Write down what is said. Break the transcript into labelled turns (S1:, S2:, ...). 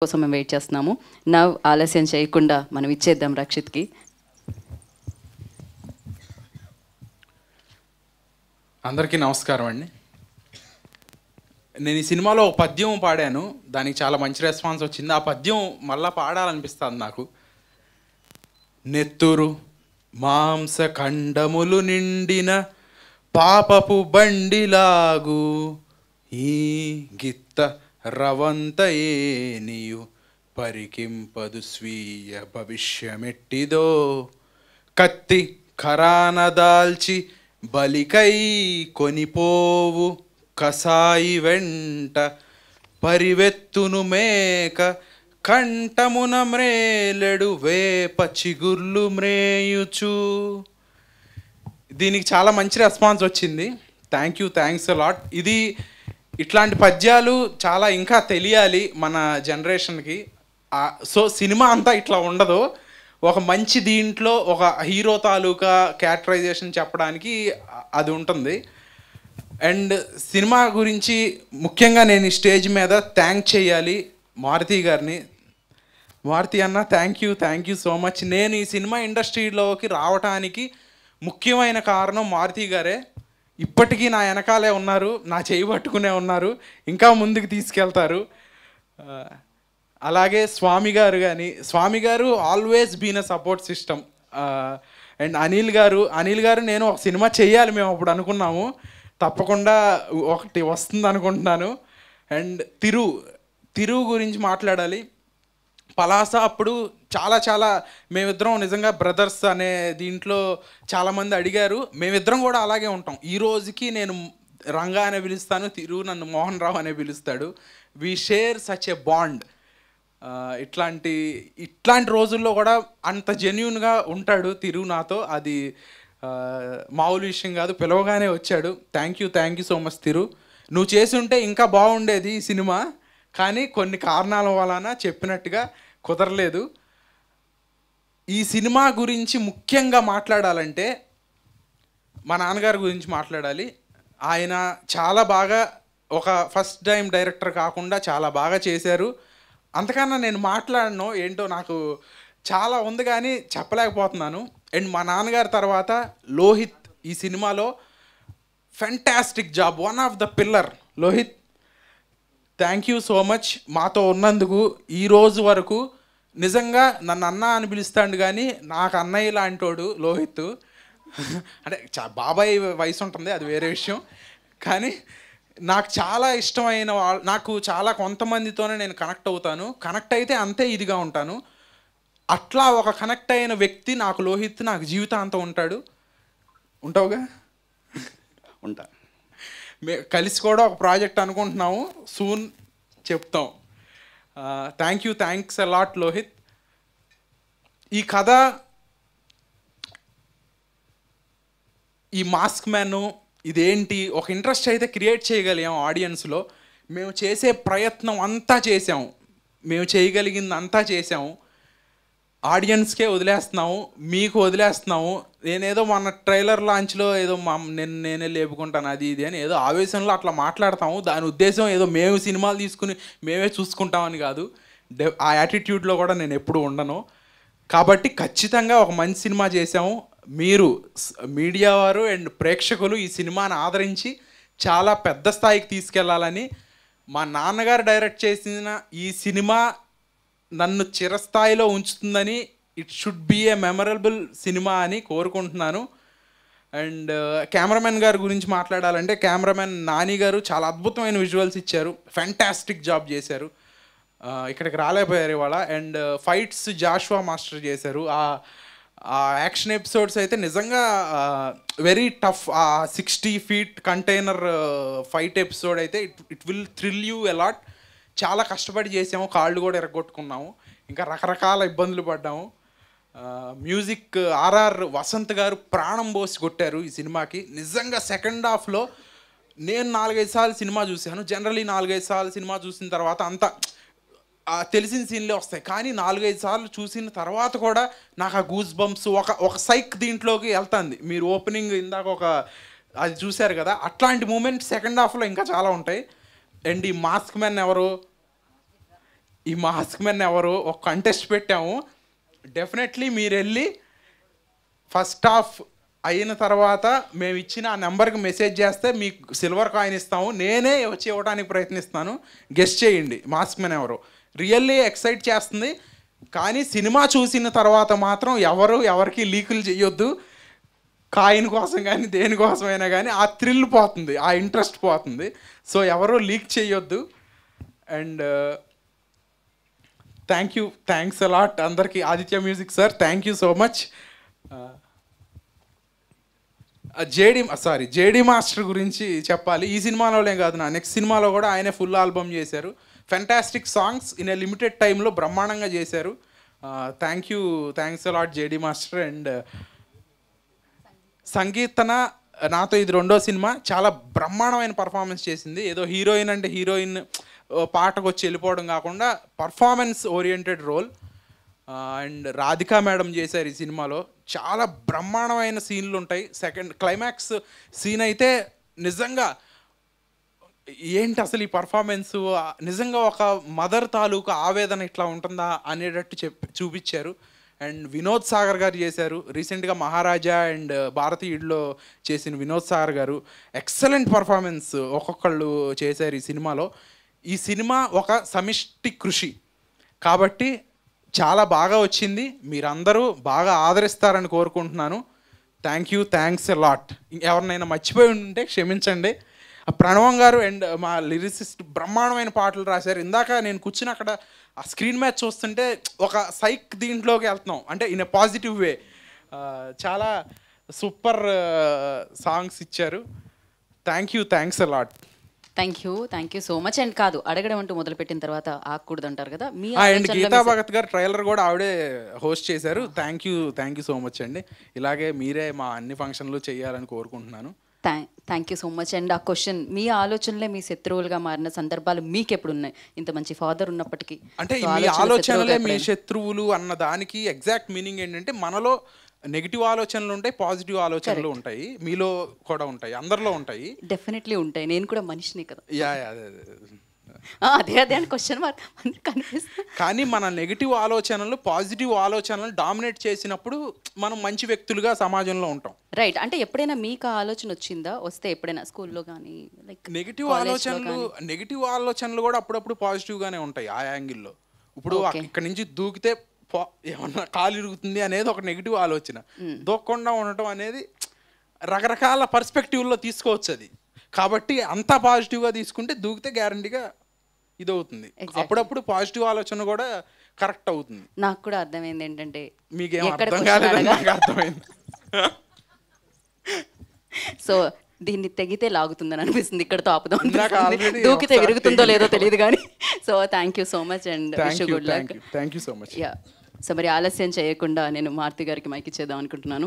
S1: కోసం మేము వెయిట్ చేస్తున్నాము. నవ్ ఆలస్యం చేయకుండా మనం ఇచ్చేద్దాం రక్షిత్కి.
S2: అందరికీ నమస్కారం అండి. నేను ఈ సినిమాలో ఒక పద్యం పాడాను, దానికి చాలా మంచి రెస్పాన్స్ వచ్చింది. ఆ పద్యం మళ్ళా పాడాలనిపిస్తుంది నాకు. నెత్తురు మాంసఖండములు నిండిన పాపపు బండిలాగు ఈ గిత్త రవంతయేనియు పరికింపదు స్వీయ భవిష్యమెట్టిదో కత్తి ఖరానదాల్చి బలికై కొనిపోవు కసాయి వెంట పరివెత్తును మేక కంఠమున మ్రేలెడు వేప చిగుర్లు మ్రేయుచు. దీనికి చాలా మంచి రెస్పాన్స్ వచ్చింది. Thanks a lot. ఇది ఇట్లాంటి పద్యాలు చాలా ఇంకా తెలియాలి మన జనరేషన్కి. సో సినిమా అంతా ఇట్లా ఉండదు, ఒక మంచి దీంట్లో ఒక హీరో తాలూకా క్యారెక్టరైజేషన్ చెప్పడానికి అది ఉంటుంది. అండ్ సినిమా గురించి ముఖ్యంగా నేను ఈ స్టేజ్ మీద థ్యాంక్ చేయాలి మారుతి గారిని. మారుతి అన్న, థ్యాంక్ యూ సో మచ్. నేను ఈ సినిమా ఇండస్ట్రీలోకి రావడానికి ముఖ్యమైన కారణం మారుతి గారే. ఇప్పటికీ నా వెనకాలే ఉన్నారు, నా చేయి పట్టుకునే ఉన్నారు, ఇంకా ముందుకు తీసుకెళ్తారు. అలాగే స్వామి గారు always been a support system. And Anil గారు నేను ఒక సినిమా చేయాలి మేము అప్పుడు అనుకున్నాము, తప్పకుండా ఒకటి వస్తుంది అనుకుంటున్నాను. అండ్ తిరు గురించి మాట్లాడాలి. పలాస అప్పుడు చాలా మేమిద్దరం నిజంగా బ్రదర్స్ అనే దీంట్లో చాలామంది అడిగారు. మేమిద్దరం కూడా అలాగే ఉంటాం. ఈ రోజుకి నేను రంగా అనే పిలుస్తాను, తిరు నన్ను మోహన్ రావు అనే పిలుస్తాడు. We share such a bond. ఇట్లాంటి రోజుల్లో కూడా అంత జెన్యూన్గా ఉంటాడు తిరు నాతో. అది మామూలు విషయం కాదు. పిలవగానే వచ్చాడు. థ్యాంక్ యూ సో మచ్ తిరు. నువ్వు చేసి ఉంటే ఇంకా బాగుండేది ఈ సినిమా, కానీ కొన్ని కారణాల వలన చెప్పినట్టుగా కుదరలేదు. ఈ సినిమా గురించి ముఖ్యంగా మాట్లాడాలంటే మా నాన్నగారి గురించి మాట్లాడాలి. ఆయన చాలా బాగా, ఒక ఫస్ట్ టైం డైరెక్టర్ కాకుండా చాలా బాగా చేశారు. అంతకన్నా నేను మాట్లాడను, ఏంటో నాకు చాలా ఉంది కానీ చెప్పలేకపోతున్నాను. అండ్ మా నాన్నగారి తర్వాత లోహిత్ ఈ సినిమాలో fantastic job, one of the pillar Lohith. Thank you so much మాతో ఉన్నందుకు. ఈరోజు వరకు నిజంగా నన్ను అన్న అని పిలుస్తాడు, కానీ నాకు అన్నయ్య లాంటోడు లోహిత్. అంటే బాబాయ్ వయసు ఉంటుంది, అది వేరే విషయం. కానీ నాకు చాలా ఇష్టమైన నాకు చాలా కొంతమందితోనే నేను కనెక్ట్ అవుతాను. కనెక్ట్ అయితే అంతే ఇదిగా ఉంటాను. అట్లా ఒక కనెక్ట్ అయిన వ్యక్తి నాకు లోహిత్, నాకు జీవితాంతం ఉంటాడు. ఉంటావుగా? ఉంటా. కలిసి కూడా ఒక ప్రాజెక్ట్ అనుకుంటున్నాము, సూన్ చెప్తాం. Thanks a lot Lohith. ఈ కథ, ఈ మాస్క్ మ్యాన్ ఇదేంటి, ఒక ఇంట్రెస్ట్ అయితే క్రియేట్ చేయగలిగాం ఆడియన్స్లో. మేము చేసే ప్రయత్నం అంతా చేసాము, మేము చేయగలిగింది అంతా చేసాము. ఆడియన్స్కే వదిలేస్తున్నాము, మీకు వదిలేస్తున్నాము. నేనేదో మన ట్రైలర్ లాంచ్లో ఏదో నేనే లేపుకుంటాను అది ఇది అని ఏదో ఆవేశంలో అట్లా మాట్లాడతాము. దాని ఉద్దేశం ఏదో మేము సినిమాలు తీసుకుని మేమే చూసుకుంటామని కాదు. ఆ యాటిట్యూడ్లో కూడా నేను ఎప్పుడు ఉండను. కాబట్టి ఖచ్చితంగా ఒక మంచి సినిమా చేసాము. మీరు మీడియా వారు అండ్ ప్రేక్షకులు ఈ సినిమాని ఆదరించి చాలా పెద్ద స్థాయికి తీసుకెళ్లాలని, మా నాన్నగారు డైరెక్ట్ చేసిన ఈ సినిమా నన్ను చిరస్థాయిలో ఉంచుతుందని, it should be a memorable cinema అని కోరుకుంటున్నాను. అండ్ కెమెరామెన్ గారి గురించి మాట్లాడాలంటే, కెమెరామెన్ నాని గారు చాలా అద్భుతమైన విజువల్స్ ఇచ్చారు, ఫ్యాంటాస్టిక్ జాబ్ చేశారు. ఇక్కడికి రాలేకపోయారు ఇవాళ. అండ్ ఫైట్స్ జాషువా మాస్టర్ చేశారు. ఆ యాక్షన్ ఎపిసోడ్స్ అయితే నిజంగా వెరీ టఫ్. ఆ 60 feet కంటైనర్ ఫైట్ ఎపిసోడ్ అయితే it will thrill you a lot. చాలా కష్టపడి చేసాము, కాళ్ళు కూడా ఎరగొట్టుకున్నాము, ఇంకా రకరకాల ఇబ్బందులు పడ్డాము. మ్యూజిక్ ఆర్ఆర్ వసంత్ గారు ప్రాణం పోసి కొట్టారు ఈ సినిమాకి. నిజంగా సెకండ్ హాఫ్లో నేను 4-5 సార్లు సినిమా చూశాను. జనరలీ 4-5 సార్లు సినిమా చూసిన తర్వాత అంతా తెలిసిన సీన్లే వస్తాయి, కానీ 4-5 సార్లు చూసిన తర్వాత కూడా నాకు ఆ గూస్ బంప్స్, ఒక సైక్ దీంట్లోకి వెళ్తుంది. మీరు ఓపెనింగ్ ఇందాక అది చూశారు కదా, అట్లాంటి మూమెంట్ సెకండ్ హాఫ్లో ఇంకా చాలా ఉంటాయి. అండ్ ఈ మాస్క్ మ్యాన్ ఎవరు, ఈ మాస్క్ మ్యాన్ ఎవరు ఒక కంటెస్ట్ పెట్టాము. డెఫినెట్లీ మీరు వెళ్ళి ఫస్ట్ హాఫ్ అయిన తర్వాత మేము ఇచ్చిన ఆ నెంబర్కి మెసేజ్ చేస్తే మీకు సిల్వర్ కాయిన్ ఇస్తాము. నేనే వచ్చి ఇవ్వడానికి ప్రయత్నిస్తాను. గెస్ట్ చేయండి మాస్క్ మ్యాన్ ఎవరు. రియల్లీ ఎక్సైట్ చేస్తుంది. కానీ సినిమా చూసిన తర్వాత మాత్రం ఎవరికి లీకులు చేయొద్దు. కాయిన్ కోసం కానీ దేనికోసమైనా కానీ ఆ థ్రిల్ పోతుంది, ఆ ఇంట్రెస్ట్ పోతుంది. సో ఎవరు లీక్ చేయొద్దు. అండ్ థ్యాంక్స్ అలాట్ అందరికీ. Aditya music sir, thank you so much. JD master గురించి చెప్పాలి. ఈ సినిమాలోనే కాదు, నా నెక్స్ట్ సినిమాలో కూడా ఆయనే ఫుల్ ఆల్బమ్ చేశారు. Fantastic songs in a limited టైంలో బ్రహ్మాండంగా చేశారు. Thanks a lot JD master. And సంగీతన నాతో ఇది 2వ సినిమా. చాలా బ్రహ్మాండమైన పర్ఫార్మెన్స్ చేసింది. ఏదో హీరోయిన్ అంటే హీరోయిన్ పాటకు వచ్చి వెళ్ళిపోవడం కాకుండా performance oriented role. And Radhika madam చేశారు ఈ సినిమాలో. చాలా బ్రహ్మాండమైన సీన్లు ఉంటాయి. సెకండ్ క్లైమాక్స్ సీన్ అయితే నిజంగా ఏంటి అసలు ఈ పర్ఫార్మెన్స్, నిజంగా ఒక మదర్ తాలూకు ఆవేదన ఇట్లా ఉంటుందా అనేటట్టు చూపించారు. అండ్ వినోద్ సాగర్ గారు చేశారు. రీసెంట్గా మహారాజా అండ్ భారతీయుడిలో చేసిన వినోద్ సాగర్ గారు ఎక్సలెంట్ పర్ఫార్మెన్స్ ఒక్కొక్కళ్ళు చేశారు ఈ సినిమాలో. ఈ సినిమా ఒక సమిష్టి కృషి కాబట్టి చాలా బాగా వచ్చింది. మీరందరూ బాగా ఆదరిస్తారని కోరుకుంటున్నాను. Thanks a lot. ఎవరినైనా మర్చిపోయి ఉంటే క్షమించండి. ప్రణవం గారు అండ్ మా లిరిసిస్ట్ బ్రహ్మాండమైన పాటలు రాశారు. ఇందాక నేను కూర్చుని అక్కడ ఆ స్క్రీన్ మ్యాచ్ చూస్తుంటే ఒక సైక్ దీంట్లోకి వెళ్తున్నాం, అంటే ఇన్ ఎ పాజిటివ్ వే. చాలా సూపర్ సాంగ్స్ ఇచ్చారు. Thanks a lot.
S1: Thank you so much. And కాదు, అడగడం అంటూ మొదలుపెట్టిన తర్వాత ఆగకూడదు అంటారు కదా. మీ
S2: అండ్ గీతా భగత్ గారు ట్రైలర్ కూడా ఆవిడే హోస్ట్ చేశారు. థ్యాంక్ యూ సో మచ్ అండి. ఇలాగే మీరే మా అన్ని ఫంక్షన్లు చేయాలని కోరుకుంటున్నాను.
S1: Thank you so much. And ఆ క్వశ్చన్, మీ ఆలోచనలే మీ శత్రువులుగా మారిన సందర్భాలు మీకు ఎప్పుడు ఉన్నాయి? ఇంత మంచి ఫాదర్ ఉన్నప్పటికీ
S2: అంటే మీ ఆలోచనలే మీ శత్రువులు అన్న దానికి ఎగ్జాక్ట్ మీనింగ్ ఏంటంటే మనలో నెగిటివ్ ఆలోచనలు ఉంటాయి, పాజిటివ్ ఆలోచనలు ఉంటాయి. మీలో కూడా ఉంటాయి, అందరిలో ఉంటాయి.
S1: డెఫినెట్లీ ఉంటాయి. నేను కూడా మనిషిని కదా.
S2: అదే
S1: అని క్వశ్చన్ మార్క్ కనిపిస్తుంది.
S2: కానీ మన నెగిటివ్ ఆలోచనలు పాజిటివ్ ఆలోచనలు డామినేట్ చేసినప్పుడు మనం మంచి వ్యక్తులుగా సమాజంలో ఉంటాం.
S1: రైట్. అంటే ఎప్పుడైనా మీకు ఆలోచన వచ్చిందా? వస్తే ఎప్పుడైనా స్కూల్లో కానీ లైక్
S2: నెగిటివ్ ఆలోచనలు కూడా అప్పుడప్పుడు పాజిటివ్ గానే ఉంటాయి ఆ యాంగిల్లో. ఇప్పుడు ఇక్కడ నుంచి దూకితే ఏమన్నా కాలు ఇరుగుతుంది అనేది ఒక నెగిటివ్ ఆలోచన. దూకకుండా ఉండటం అనేది రకరకాల పర్స్పెక్టివ్లో తీసుకోవచ్చు అది. కాబట్టి అంతా పాజిటివ్గా తీసుకుంటే దూకితే గ్యారంటీగా ఇది అవుతుంది. అప్పుడప్పుడు పాజిటివ్ ఆలోచన కూడా కరెక్ట్ అవుతుంది.
S1: నాకు కూడా అర్థమైంది ఏంటంటే
S2: మీకేం అర్థం కాలేదని నాకు అర్థమైంది.
S1: సో దీన్ని తెగితే లాగుతుందని అనిపిస్తుంది, ఇక్కడతో ఆపుదాం. దూకితే విరుగుతుందో లేదో తెలియదు కానీ. So thank you so much and wish you good luck.
S2: Thank you so much.
S1: So మరి ఆలస్యం చేయకుండా నేను మారుతి గారికి మైక్ ఇచ్చేద్దాం అనుకుంటున్నాను.